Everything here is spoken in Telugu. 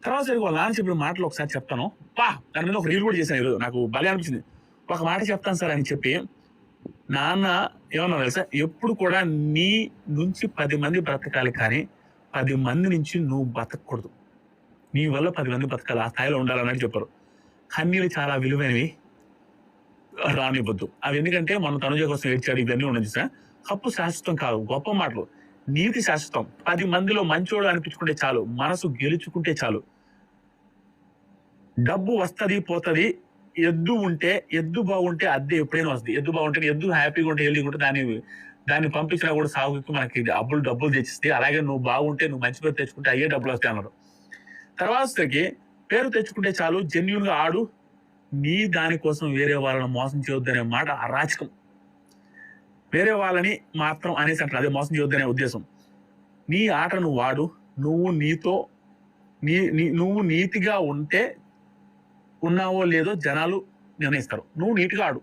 తర్వాత సరే వాళ్ళ నాన్న చెప్పిన మాటలు ఒకసారి చెప్తాను. దాని మీద ఒక రీల్ కూడా చేశాను ఈరోజు. నాకు భలే అనిపించింది. ఒక మాట చెప్తాను సార్ అని చెప్పి, నాన్న ఏమన్నా తెలుసా? ఎప్పుడు కూడా నీ నుంచి 10 మంది బ్రతకాలి కానీ 10 మంది నుంచి నువ్వు బతకూడదు. నీ వల్ల 10 మంది బతకాలి. ఆ స్థాయిలో ఉండాలన్నట్టు చెప్పారు. కన్నీళ్ళు చాలా విలువైనవి. రానివ్వద్దు. అవి ఎందుకంటే మన తనుజ కోసం ఏడ్చాడు ఇవన్నీ ఉన్నాయి చూసా. కప్పు శాశ్వతం కాదు. గొప్ప మాటలు. నీతి శాశ్వతం. 10 మందిలో మంచోడు అనిపించుకుంటే చాలు. మనసు గెలుచుకుంటే చాలు. డబ్బు వస్తది, పోతది. ఎద్దు బాగుంటే అద్దె ఎప్పుడైనా వస్తది. ఎద్దు బాగుంటే, ఎద్దు హ్యాపీగా ఉంటే, హెల్తీగా ఉంటే దాన్ని పంపించినా కూడా సాగుకి మనకి డబ్బులు తెచ్చిస్తాయి. అలాగే నువ్వు బాగుంటే, నువ్వు మంచి పేరు తెచ్చుకుంటే అయ్యే డబ్బులు వస్తాయి అన్నారు. తర్వాతకి పేరు తెచ్చుకుంటే చాలు, జెన్యూన్ గా ఆడు, నీ దానికోసం వేరే వాళ్ళని మోసం చేయొద్దనే మాట అరాచకం. వేరే వాళ్ళని మాత్రం అనేసి అంటారు, అదే మోసం చేయొద్దనే ఉద్దేశం. నీ ఆట నువ్వు ఆడు, నువ్వు నీతిగా ఉంటే ఉన్నావో లేదో జనాలు నిర్ణయిస్తారు. నువ్వు నీట్గా ఆడు.